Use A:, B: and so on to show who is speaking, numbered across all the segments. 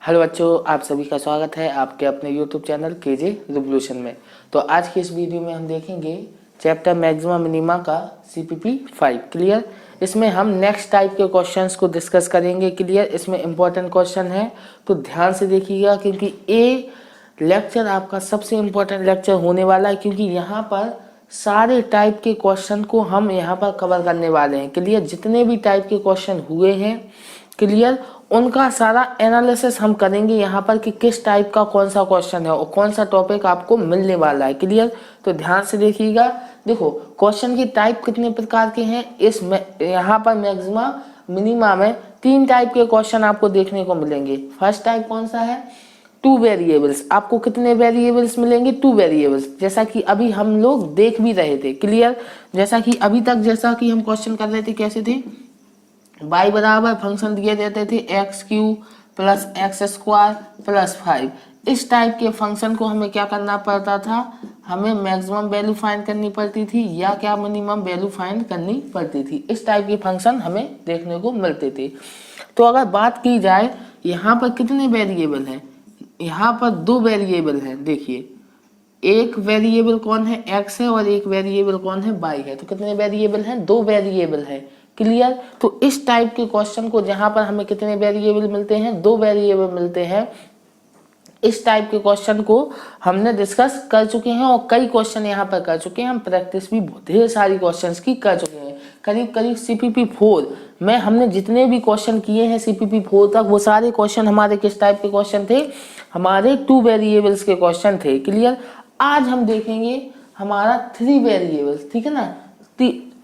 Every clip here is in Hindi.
A: हेलो बच्चों, आप सभी का स्वागत है आपके अपने यूट्यूब चैनल केजे रिवोल्यूशन में। तो आज की इस वीडियो में हम देखेंगे चैप्टर मैक्सिमा मिनिमा का सीपीपी 5 क्लियर। इसमें हम नेक्स्ट टाइप के क्वेश्चंस को डिस्कस करेंगे क्लियर। इसमें इंपॉर्टेंट क्वेश्चन है तो ध्यान से देखिएगा, क्योंकि ये लेक्चर आपका सबसे इम्पोर्टेंट लेक्चर होने वाला है, क्योंकि यहाँ पर सारे टाइप के क्वेश्चन को हम यहाँ पर कवर करने वाले हैं क्लियर। जितने भी टाइप के क्वेश्चन हुए हैं क्लियर, उनका सारा एनालिसिस हम करेंगे यहाँ पर कि किस टाइप का कौन सा क्वेश्चन है और कौन सा टॉपिक आपको मिलने वाला है क्लियर। तो ध्यान से देखिएगा। देखो क्वेश्चन की टाइप कितने प्रकार के हैं इसमें, यहाँ पर मैक्सिमा मिनिमा में 3 टाइप के क्वेश्चन आपको देखने को मिलेंगे। फर्स्ट टाइप कौन सा है, 2 वेरिएबल्स। आपको कितने वेरिएबल्स मिलेंगे, 2 वेरिएबल्स, जैसा कि अभी हम लोग देख भी रहे थे क्लियर। जैसा कि अभी तक जैसा कि हम क्वेश्चन कर रहे थे कैसे थे, y बराबर फंक्शन दिए देते थे x Q plus x square plus 5। इस टाइप के फंक्शन को हमें क्या करना पड़ता था, हमें मैक्सिमम वैल्यू फाइंड करनी पड़ती थी या क्या मिनिमम वैल्यू फाइंड करनी पड़ती थी। इस टाइप के फंक्शन हमें देखने को मिलते थे। तो अगर बात की जाए यहाँ पर कितने वेरिएबल हैं, यहाँ पर 2 वेरिएबल हैं। देखिए एक वेरिएबल कौन है, x है, और एक वेरिएबल कौन है, y है। तो कितने वेरिएबल हैं, 2 वेरिएबल है क्लियर। तो इस टाइप के क्वेश्चन को जहां पर हमें कितने वेरिएबल मिलते हैं, 2 वेरिएबल मिलते हैं, इस टाइप के क्वेश्चन को हमने डिस्कस कर चुके हैं और कई क्वेश्चन यहाँ पर कर चुके हैं। हम प्रैक्टिस भी ढेर सारी क्वेश्चंस की कर चुके हैं। करीब करीब सीपीपी 4 में हमने जितने भी क्वेश्चन किए हैं सीपीपी 4 तक, वो सारे क्वेश्चन हमारे किस टाइप के क्वेश्चन थे, हमारे 2 वेरिएबल्स के क्वेश्चन थे क्लियर। आज हम देखेंगे हमारा 3 वेरिएबल्स, ठीक है ना।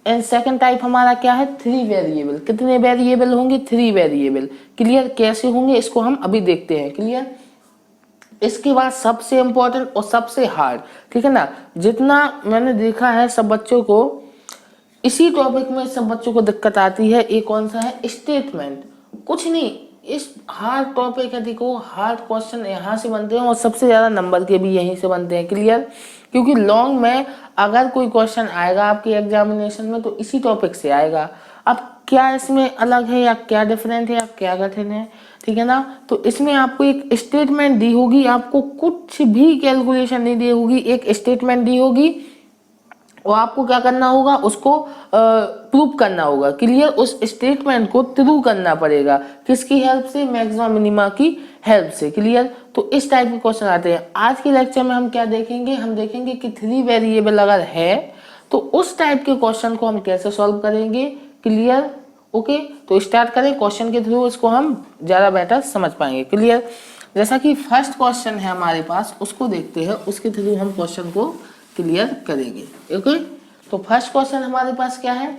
A: एंड सेकंड टाइप हमारा क्या है, 3 वेरिएबल। कितने वेरिएबल होंगे, 3 वेरिएबल क्लियर। कैसे होंगे इसको हम अभी देखते हैं क्लियर। इसके बाद सबसे इंपॉर्टेंट और सबसे हार्ड, ठीक है ना, जितना मैंने देखा है सब बच्चों को इसी टॉपिक में सब बच्चों को दिक्कत आती है, ये कौन सा है, स्टेटमेंट। कुछ नहीं, इस हार्ड टॉपिक है, देखो हार्ड क्वेश्चन यहाँ से बनते हैं और सबसे ज्यादा नंबर के भी यहीं से बनते हैं क्लियर। क्योंकि लॉन्ग में अगर कोई क्वेश्चन आएगा आपके एग्जामिनेशन में तो इसी टॉपिक से आएगा। अब क्या इसमें अलग है या क्या डिफरेंट है या क्या कठिन है, ठीक है ना। तो इसमें आपको एक स्टेटमेंट दी होगी, आपको कुछ भी कैलकुलेशन नहीं दी होगी, एक स्टेटमेंट दी होगी और आपको क्या करना होगा, उसको प्रूव करना होगा क्लियर। उस स्टेटमेंट को ट्रू करना पड़ेगा, किसकी हेल्प से, मैक्सिमा मिनिमा की हेल्प से क्लियर। तो इस टाइप के क्वेश्चन आते हैं। आज के लेक्चर में हम क्या देखेंगे, हम देखेंगे कि 3 वेरिएबल अगर है तो उस टाइप के क्वेश्चन को हम कैसे सॉल्व करेंगे क्लियर। ओके, तो स्टार्ट करें क्वेश्चन के थ्रू, इसको हम ज्यादा बेटर समझ पाएंगे क्लियर। जैसा कि फर्स्ट क्वेश्चन है हमारे पास, उसको देखते हैं, उसके थ्रू हम क्वेश्चन को क्लियर करेंगे। ओके, तो फर्स्ट क्वेश्चन हमारे पास क्या है,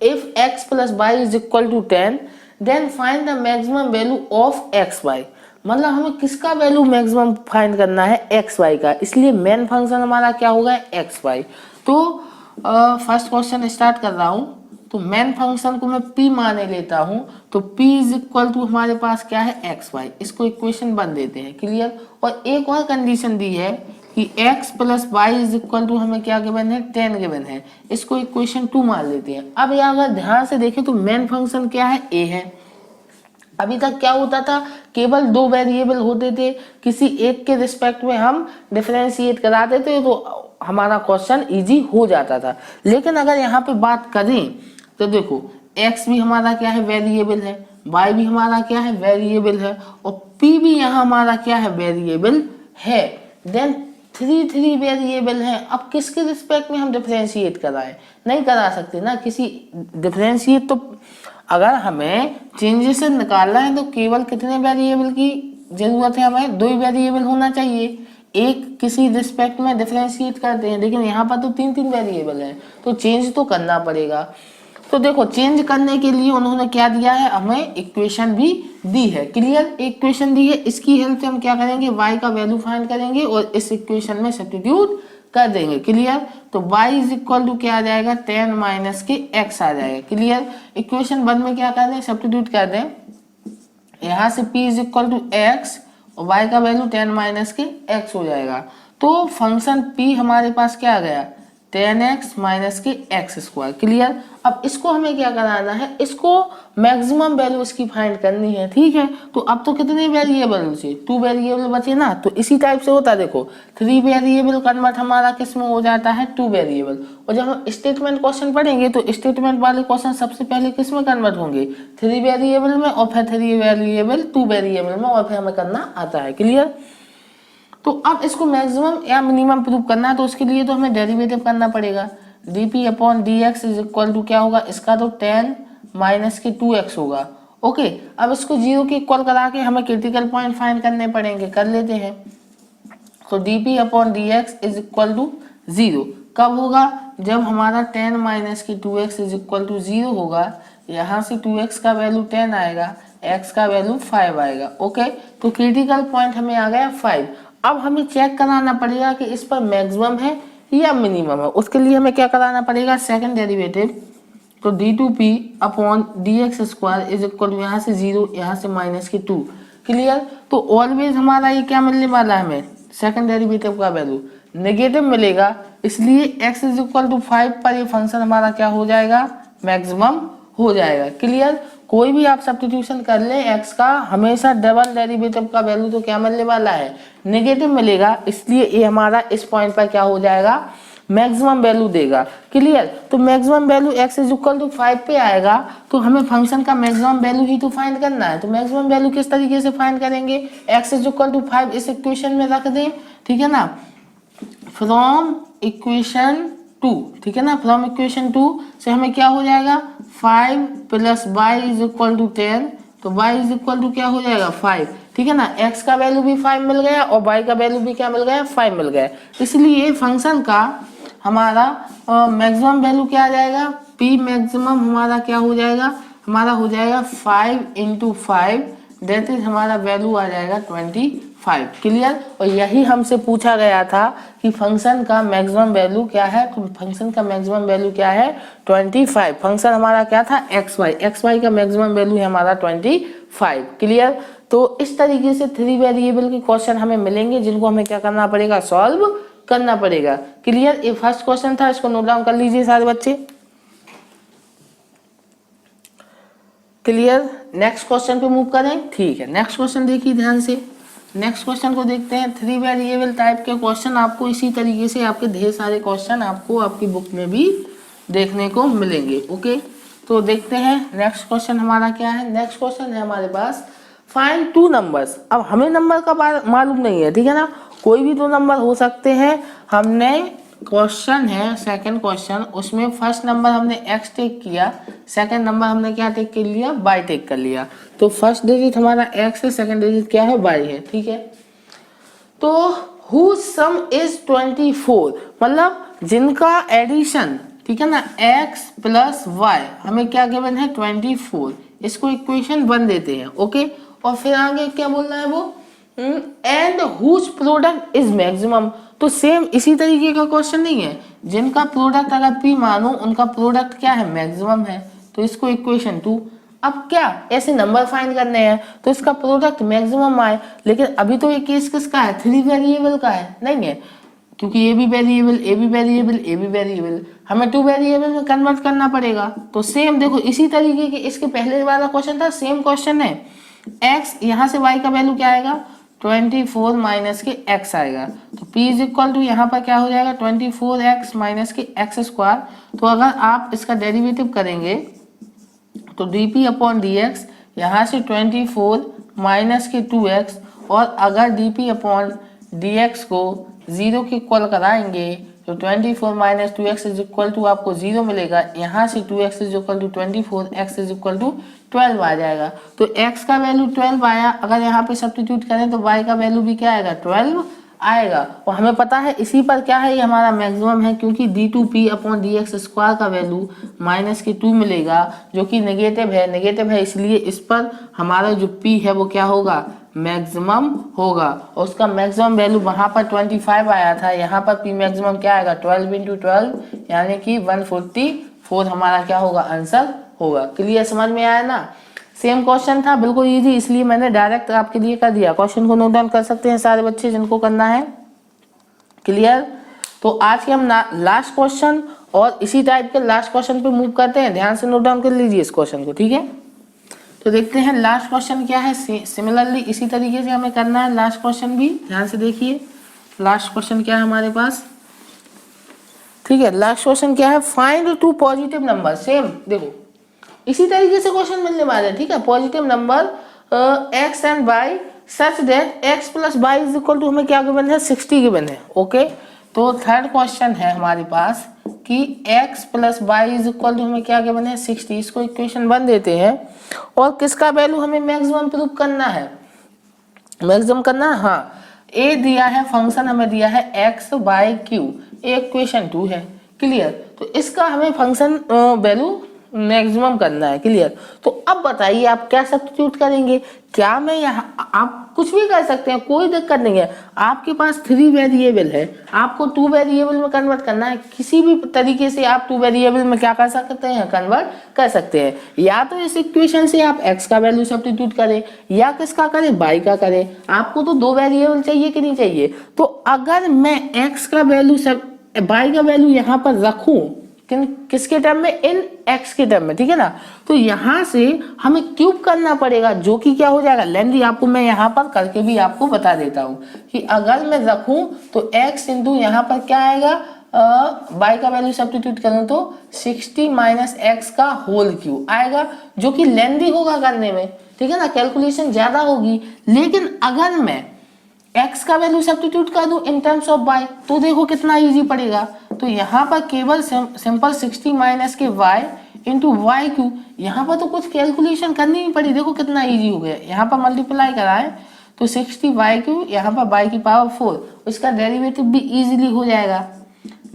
A: if x plus y is equal to 10 then find the maximum value of x y. मतलब हमें किसका वैल्यू मैक्सिमम फाइंड करना है, एक्स वाई का, इसलिए मेन फंक्शन हमारा क्या होगा, एक्स वाई। तो फर्स्ट क्वेश्चन स्टार्ट कर रहा हूं। तो मेन फंक्शन को मैं p माने लेता हूं, तो p इज इक्वल टू हमारे पास क्या है, एक्स वाई। इसको इक्वेशन बन देते हैं क्लियर। और एक और कंडीशन दी है कि x plus y is equal to हमें क्या गिवन है, 10 गिवन है। इसको इक्वेशन 2 मान लेते हैं। अब यहाँ अगर ध्यान से देखें तो मेन फंक्शन क्या है, a है। अभी तक क्या होता था, केवल 2 वेरिएबल होते थे, किसी एक के रिस्पेक्ट में हम डिफरेंशिएट कराते थे तो हमारा क्वेश्चन इजी हो जाता था। लेकिन अगर यहाँ पे बात करें तो देखो x भी हमारा क्या है, वेरिएबल है, y भी हमारा क्या है, वेरिएबल है, और p भी यहाँ हमारा क्या है, वेरिएबल है। देन 3 वेरिएबल है। अब किसके रिस्पेक्ट में हम डिफरेंशिएट कराएं, नहीं करा सकते ना किसी डिफरेंशिएट। तो अगर हमें चेंजेस निकालना है तो केवल कितने वेरिएबल की जरूरत है, हमें 2 वेरिएबल होना चाहिए। एक किसी रिस्पेक्ट में डिफरेंशिएट करते हैं, लेकिन यहाँ पर तो 3 वेरिएबल हैं, तो चेंज तो करना पड़ेगा। तो देखो चेंज करने के लिए उन्होंने क्या दिया है, हमें इक्वेशन भी दी है क्लियर। इक्वेशन दी है, इसकी हेल्प से हम क्या करेंगे, y का वैल्यू फाइंड करेंगे और इस इक्वेशन में सब्स्टिट्यूट कर देंगे क्लियर। तो y इज इक्वल टू क्या आ जाएगा, 10 माइनस के x आ जाएगा क्लियर। इक्वेशन 1 में क्या कर दें, सब्स्टिट्यूट कर दें। यहाँ से p is equal to x और y का वैल्यू 10 माइनस के x हो जाएगा। तो फंक्शन p हमारे पास क्या आ गया, 10x माइनस के एक्स स्क्वायर। क्लियर। अब इसको हमें क्या कराना है, इसको मैक्सिमम वैल्यू इसकी फाइंड करनी है। ठीक है, तो अब तो कितने वेरिएबल बचे, 2 वेरिएबल बचे ना। तो इसी टाइप से होता है, देखो 3 वेरिएबल कन्वर्ट हमारा किस में हो जाता है, 2 वेरिएबल। और जब हम स्टेटमेंट क्वेश्चन पढ़ेंगे तो स्टेटमेंट वाले क्वेश्चन सबसे पहले किस में कन्वर्ट होंगे, 3 वेरिएबल में, और फिर 3 वेरिएबल 2 वेरिएबल में, और फिर हमें करना आता है। क्लियर। तो अब इसको मैक्सिमम या मिनिमम प्रूव करना है, तो उसके लिए तो हमें डेरिवेटिव करना पड़ेगा। dp upon dx is equal to क्या होगा, इसका तो 10 माइनस के 2x होगा। ओके, अब इसको 0 के इक्वल करा के हमें क्रिटिकल पॉइंट फाइंड करने पड़ेंगे, कर लेते हैं। तो dp upon dx is equal to 0 कब होगा, जब हमारा 10 माइनस की 2x इज इक्वल टू 0 होगा। यहाँ से 2x का वैल्यू 10 आएगा, x का वैल्यू 5 आएगा। ओके, तो क्रिटिकल पॉइंट हमें आ गया 5। अब हमें चेक कराना पड़ेगा कि इस पर मैक्सिमम है या मिनिमम है। उसके लिए हमें क्या कराना पड़ेगा, सेकंड डेरिवेटिव। तो d2p upon dx square is equal to यहाँ से 0, यहाँ से माइनस के 2। क्लियर। तो ऑलवेज हमारा ये क्या मिलने वाला है, हमें सेकंड डेरिवेटिव का वैल्यू नेगेटिव मिलेगा, इसलिए x इज इक्वल टू 5 पर ये फंक्शन हमारा क्या हो जाएगा, मैक्सिमम हो जाएगा। क्लियर। कोई भी आप सब्स्टिट्यूशन कर लें x का, हमेशा डबल डेरिवेटिव का वैल्यू तो क्या मिलने वाला है, नेगेटिव मिलेगा, इसलिए ये हमारा इस पॉइंट पर क्या हो जाएगा, मैक्सिमम वैल्यू देगा। क्लियर। तो maximum value x is equal to 5 पे आएगा, तो हमें फंक्शन का मैक्सिमम वैल्यू ही तो फाइंड करना है। तो मैक्सिमम वैल्यू किस तरीके से फाइंड करेंगे, x इज इक्वल टू 5 इस इक्वेशन में रख दें, ठीक है ना, फ्रॉम इक्वेशन 2, ठीक है ना, फ्रॉम इक्वेशन 2 से हमें क्या हो जाएगा, 5 plus y is equal to 10। तो y इज इक्वल टू क्या हो जाएगा, 5, ठीक है ना, x का वैल्यू भी 5 मिल गया और y का वैल्यू भी क्या मिल गया, 5 मिल गया। इसलिए फंक्शन का हमारा मैक्सिमम वैल्यू क्या आ जाएगा, p मैक्सिमम हमारा क्या हो जाएगा, हमारा हो जाएगा 5 इंटू 5, दैट इज हमारा वैल्यू आ जाएगा 25। क्लियर। और यही हमसे पूछा गया था कि फंक्शन का मैक्सिमम वैल्यू क्या है, तो फंक्शन का मैक्सिमम वैल्यू क्या है, 25। फंक्शन हमारा क्या था, xy का मैक्सिमम वैल्यू है हमारा 25। क्लियर। तो इस तरीके से 3 वेरिएबल के क्वेश्चन हमें मिलेंगे, जिनको हमें क्या करना पड़ेगा, सॉल्व करना पड़ेगा। क्लियर। ये फर्स्ट क्वेश्चन था, इसको नोट डाउन कर लीजिए सारे बच्चे। क्लियर। नेक्स्ट क्वेश्चन पे मूव करें। ठीक है, नेक्स्ट क्वेश्चन देखिए ध्यान से। नेक्स्ट क्वेश्चन को देखते हैं। 3 वेरिएबल टाइप के क्वेश्चन आपको इसी तरीके से आपके ढेर सारे क्वेश्चन आपको आपकी बुक में भी देखने को मिलेंगे। ओके, तो देखते हैं नेक्स्ट क्वेश्चन हमारा क्या है। नेक्स्ट क्वेश्चन है हमारे पास, फाइंड 2 नंबर्स। अब हमें नंबर का मालूम नहीं है, ठीक है ना, कोई भी 2 नंबर हो सकते हैं। हमने क्वेश्चन है सेकंड क्वेश्चन, उसमें फर्स्ट नंबर हमने x टेक किया, सेकंड नंबर हमने क्या टेक कर लिया, y टेक कर लिया। तो फर्स्ट डिजिट हमारा x है, सेकंड डिजिट क्या है, y है। ठीक है, तो whose sum is 24, मतलब जिनका एडिशन, ठीक है ना, x प्लस y हमें क्या गिवन है, 24। इसको इक्वेशन 1 देते हैं। ओके, और फिर आगे क्या बोल रहा है वो, and whose product is maximum. तो सेम इसी तरीके का क्वेश्चन नहीं है, जिनका प्रोडक्ट अगर p मानो, उनका प्रोडक्ट क्या है, मैक्सिमम है। तो इसको इक्वेशन 2। अब क्या ऐसे नंबर फाइंड करने हैं, तो इसका प्रोडक्ट मैक्सिमम आए, लेकिन अभी तो ये केस किसका है, 3 वेरिएबल का है, नहीं है, क्योंकि ये भी वेरिएबल, ए भी वेरिएबल, ए भी वेरिएबल, हमें 2 वेरिएबल में कन्वर्ट करना पड़ेगा। तो सेम देखो इसी तरीके के इसके पहले वाला क्वेश्चन था, सेम क्वेश्चन है। x यहाँ से y का वैल्यू क्या आएगा, 24 माइनस के x आएगा। तो p इज इक्वल टू यहाँ पर क्या हो जाएगा, 24x माइनस के x स्क्वायर। तो अगर आप इसका डेरिवेटिव करेंगे तो dp अपॉन dx यहाँ से 24 माइनस के 2x, और अगर dp अपॉन dx को 0 के इक्वल कराएंगे तो 24 minus 2x is equal to आपको 0 मिलेगा। यहाँ से 2x is equal to 24, x is equal to 12 आ जाएगा। तो x का वैल्यू 12 आया, अगर यहाँ पे सब्स्टिट्यूट करें तो y का वैल्यू भी क्या आएगा, 12 आएगा। और हमें पता है इसी पर क्या है, ये हमारा मैक्सिमम है, क्योंकि d2p अपॉन dx स्क्वायर का वैल्यू माइनस के 2 मिलेगा, जो कि नेगेटिव है, इसलिए इस पर हमारा जो p है वो क्या होगा, मैक्सिमम होगा। और उसका मैक्सिमम वैल्यू वहां पर 25 आया था, यहाँ पर p मैक्सिमम क्या आएगा, 12 इंटू 12 यानी कि 144 हमारा क्या होगा, आंसर होगा। क्लियर, समझ में आया ना। सेम क्वेश्चन था, बिल्कुल इजी, इसलिए मैंने डायरेक्ट आपके लिए कर दिया। क्वेश्चन को नोट डाउन कर सकते हैं सारे बच्चे जिनको करना है। क्लियर, तो आज के हम लास्ट क्वेश्चन और इसी टाइप के लास्ट क्वेश्चन पे मूव करते हैं। ध्यान से नोट डाउन कर लीजिए इस क्वेश्चन को, ठीक है। तो देखते हैं लास्ट क्वेश्चन क्या है। सिमिलरली इसी तरीके से हमें करना है लास्ट क्वेश्चन भी। ध्यान से देखिए लास्ट क्वेश्चन क्या है हमारे पास, ठीक है। लास्ट क्वेश्चन क्या है, find two positive number. Same देखो इसी तरीके से क्वेश्चन मिलने वाले हैं, ठीक है। Positive number x and y such that x plus y is equal to, हमें क्या गिवन है, 60 गिवन है, ओके। तो थर्ड क्वेश्चन है हमारे पास कि x plus y is equal to, हमें क्या गिवन है, 60। इसको इक्वेशन 1 देते हैं और किसका वैल्यू हमें मैक्सिमम प्रूव करना है, मैक्सिमम करना है। हाँ, a दिया है, फंक्शन हमें दिया है x बाई क्यू, इक्वेशन 2 है, क्लियर। तो इसका हमें फंक्शन वैल्यू मैक्सिमम करना है, क्लियर। तो अब बताइए आप क्या सब्स्टिट्यूट करेंगे। क्या मैं यहाँ, आप कुछ भी कर सकते हैं, कोई दिक्कत नहीं है। आपके पास 3 वेरिएबल है, आपको 2 वेरिएबल में कन्वर्ट करना है। किसी भी तरीके से आप 2 वेरिएबल में क्या कर सकते हैं, कन्वर्ट कर सकते हैं। या तो इस इक्वेशन से आप x का वैल्यू सब्स्टिट्यूट करें या किसका करें, y का करें। आपको तो 2 वेरिएबल चाहिए कि नहीं चाहिए। तो अगर मैं x का वैल्यू y का वैल्यू यहाँ पर रखूं किसके टर्म में, इन x के टर्म में, ठीक है ना। तो यहाँ से हमें क्यूब करना पड़ेगा, जो कि क्या हो जाएगा, लेंदी। आपको मैं यहाँ पर करके भी आपको बता देता हूँ कि अगर मैं रखूं तो x इंटू यहाँ पर क्या आएगा, y का वैल्यू सब्स्टिट्यूट करूं तो 60 माइनस एक्स का होल क्यूब आएगा, जो कि लेंदी होगा करने में, ठीक है ना, कैलकुलेशन ज्यादा होगी। लेकिन अगर मैं x का वैल्यू सब्स्टिट्यूट कर दूं इन टर्म्स ऑफ y, तो देखो कितना इजी पड़ेगा। तो यहाँ पर केवल सिंपल 60 माइनस के y इंटू वाई क्यू, यहाँ पर तो कुछ कैलकुलेशन करनी नहीं पड़ी। देखो कितना इजी हो गया। यहाँ पर मल्टीप्लाई कराएं तो 60 वाई क्यू, यहाँ पर y की पावर 4, इसका डेरिवेटिव भी इजीली हो जाएगा,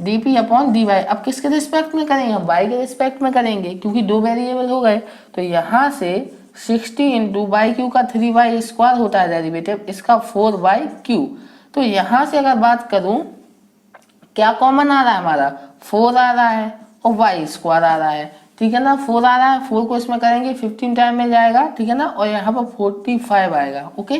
A: dp अपॉन dy। अब किसके रिस्पेक्ट में करेंगे, हम y के रिस्पेक्ट में करेंगे, क्योंकि 2 वेरिएबल हो गए। तो यहाँ से 60 इंटू वाई क्यू का 3y स्क्वायर होता है डेरिवेटिव, इसका 4y क्यू। तो यहाँ से अगर बात करूं, क्या कॉमन आ रहा है हमारा, 4 आ रहा है और y स्क्वायर आ रहा है, ठीक है ना। 4 आ रहा है, 4 को इसमें करेंगे 15 टाइम में जाएगा, ठीक है ना। और यहाँ पर 45 आएगा, ओके।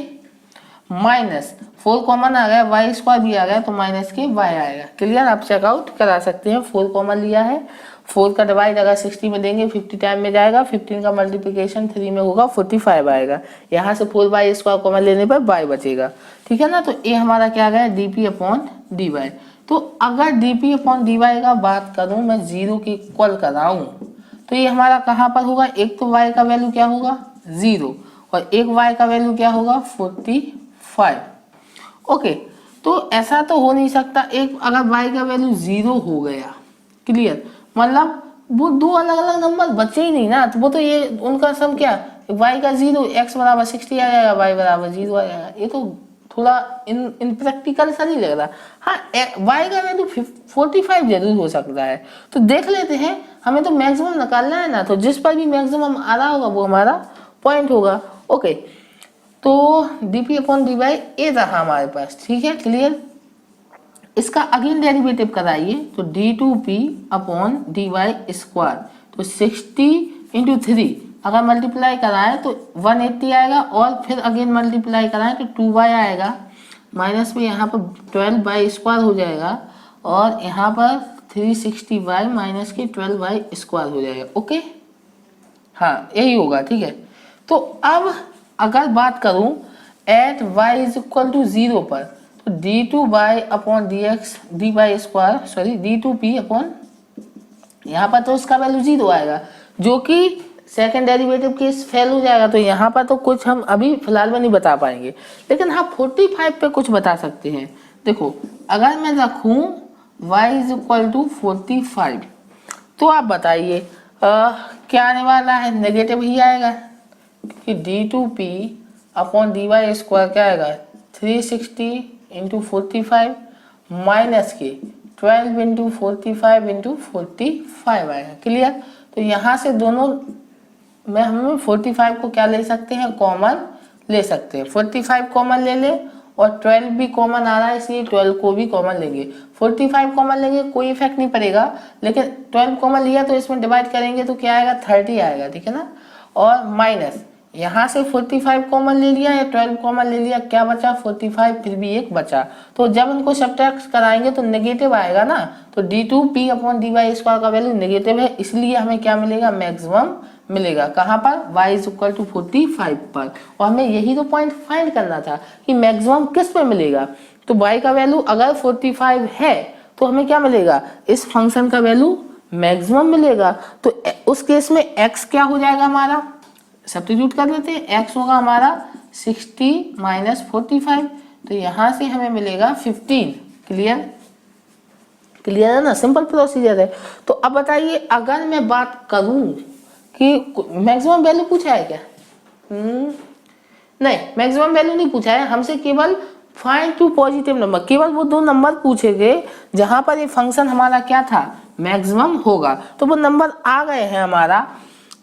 A: माइनस 4 कॉमन आ गया, y स्क्वायर भी आ गया, तो माइनस के y आएगा, क्लियर। आप चेकआउट करा सकते हैं। 4 कॉमन लिया है, 4 का डिवाइड अगर 60 में देंगे 50 टाइम में जाएगा, 15 का मल्टीप्लिकेशन 3 में होगा, 45 आएगा। यहाँ से 4y स्क्वायर कॉमन लेने पर y बचेगा, ठीक है ना। तो ये हमारा क्या गया, dp अपॉन dy। तो अगर dp अपॉन dy का बात करूं, मैं 0 के इक्वल कराऊं, तो ये हमारा कहाँ पर होगा, एक तो y का वैल्यू क्या होगा 0 और एक y का वैल्यू क्या होगा 45, ओके। तो ऐसा तो हो नहीं सकता, एक अगर y का वैल्यू 0 हो गया, क्लियर, मतलब वो 2 अलग अलग नंबर बचे ही नहीं ना। तो वो तो ये उनका सम क्या, y का 0, x बराबर 60 आ जाएगा, y बराबर 0 आ जाएगा। ये तो थोड़ा इन प्रैक्टिकल सा नहीं लग रहा। हाँ, y का वैल्यू 45 जरूर हो सकता है। तो देख लेते हैं, हमें तो मैक्सिमम निकालना है ना, तो जिस पर भी मैक्सिमम आ रहा होगा वो हमारा पॉइंट होगा, ओके। तो dp अपॉन dy ये रहा हमारे पास, ठीक है, क्लियर। इसका अगेन डेरिवेटिव कराइए तो d2p अपॉन dy स्क्वायर, तो 60 इंटू 3 अगर मल्टीप्लाई कराएं तो 180 आएगा, और फिर अगेन मल्टीप्लाई कराएं तो 2y आएगा, माइनस में यहाँ पर 12y स्क्वायर हो जाएगा, और यहाँ पर 360y माइनस के 12y स्क्वायर हो जाएगा, ओके। हाँ, यही होगा, ठीक है। तो अब अगर बात करूं at y is equal to 0 पर, तो d2y upon dx dy square, sorry d2p upon, यहाँ पर तो उसका वैल्यू 0 आएगा, जो कि सेकेंड डेरिवेटिव केस फेल हो जाएगा। तो यहाँ पर तो कुछ हम अभी फिलहाल में नहीं बता पाएंगे, लेकिन हाँ 45 पे कुछ बता सकते हैं। देखो अगर मैं रखूं y इज इक्वल टू 45, तो आप बताइए क्या आने वाला है, नेगेटिव ही आएगा, कि d2p अपॉन dy स्क्वायर क्या आएगा 360 इंटू 45 माइनस के 12 इंटू 45 इंटू 45 आएगा, क्लियर। तो यहाँ से दोनों में हम 45 को क्या ले सकते हैं, कॉमन ले सकते हैं। 45 कॉमन ले ले, और 12 भी कॉमन आ रहा है, इसलिए 12 को भी कॉमन लेंगे। 45 कॉमन लेंगे कोई इफेक्ट नहीं पड़ेगा, लेकिन 12 कॉमन लिया तो इसमें डिवाइड करेंगे तो क्या आएगा 30 आएगा, ठीक है ना। और माइनस यहाँ से 45 कॉमन ले लिया या 12 कॉमन ले लिया, क्या बचा 45, फिर भी एक बचा। तो जब उनको सब्ट्रैक्ट कराएंगे तो नेगेटिव आएगा ना, तो d2p अपॉन dy स्क्वायर का वैल्यू नेगेटिव है, इसलिए हमें क्या मिलेगा, मैक्सिमम मिलेगा। कहाँ पर, y इज इक्वल टू 45 पर। और हमें यही तो पॉइंट फाइंड करना था कि मैक्सिमम किस पे मिलेगा। तो y का वैल्यू अगर 45 है तो हमें क्या मिलेगा, इस फंक्शन का वैल्यू मैक्सिमम मिलेगा। तो उस केस में x क्या हो जाएगा हमारा, सब्स्टिट्यूट कर लेते हैं, x होगा हमारा 60 माइनस 45, तो यहाँ से हमें मिलेगा 15। क्लियर, क्लियर है ना, सिंपल प्रोसीजर है। तो अब बताइए अगर मैं बात करूं कि मैक्सिमम वैल्यू पूछा है क्या, नहीं मैक्सिमम वैल्यू नहीं पूछा है हमसे, केवल फाइंड टू पॉजिटिव नंबर, केवल वो दो नंबर पूछे गए जहां पर ये फंक्शन हमारा क्या था, मैक्सिमम होगा। तो वो नंबर आ गए हैं, हमारा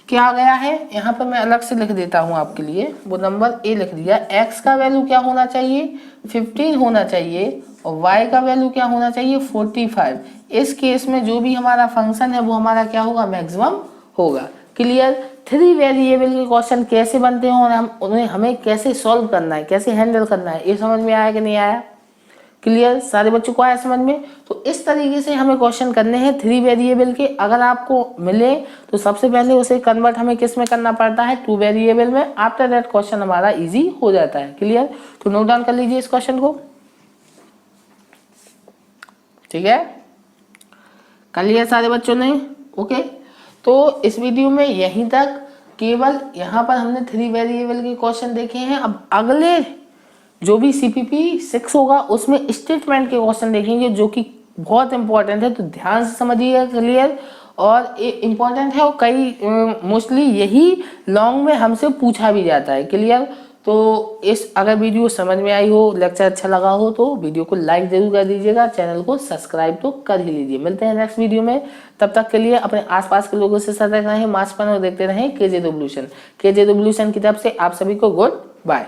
A: क्या आ गया है, यहाँ पर मैं अलग से लिख देता हूँ आपके लिए, वो नंबर ए लिख दिया। x का वैल्यू क्या होना चाहिए, 15 होना चाहिए, और y का वैल्यू क्या होना चाहिए, 45। इस केस में जो भी हमारा फंक्शन है वो हमारा क्या होगा, मैक्सिमम होगा। क्लियर, 3 वेरिएबल के क्वेश्चन कैसे बनते हैं और हम उन्हें हमें कैसे सॉल्व करना है, कैसे हैंडल करना है, ये समझ में आया कि नहीं आया। क्लियर, सारे बच्चों को आया समझ में। तो इस तरीके से हमें क्वेश्चन करने हैं 3 वेरिएबल के। अगर आपको मिले तो सबसे पहले उसे कन्वर्ट हमें किस में करना पड़ता है, 2 वेरिएबल में। आफ्टर दैट क्वेश्चन हमारा इजी हो जाता है। क्लियर, तो नोट डाउन कर लीजिए इस क्वेश्चन को। ठीक है, कर लिया सारे बच्चों ने, ओके। तो इस वीडियो में यहीं तक, केवल यहाँ पर हमने 3 वेरिएबल के क्वेश्चन देखे हैं। अब अगले जो भी CPP 6 होगा उसमें स्टेटमेंट के क्वेश्चन देखेंगे जो कि बहुत इंपॉर्टेंट है, तो ध्यान से समझिएगा। क्लियर, और ये इंपॉर्टेंट है और कई मोस्टली यही लॉन्ग में हमसे पूछा भी जाता है। क्लियर, तो इस अगर वीडियो समझ में आई हो, लेक्चर अच्छा लगा हो तो वीडियो को लाइक जरूर कर दीजिएगा, चैनल को सब्सक्राइब तो कर ही लीजिए। मिलते हैं नेक्स्ट वीडियो में, तब तक के लिए अपने आसपास के लोगों से सतर्क रहें, मास्क पहने और देखते रहें KJ रिवॉल्यूशन। KJ रिवॉल्यूशन की तरफ से आप सभी को गुड बाय।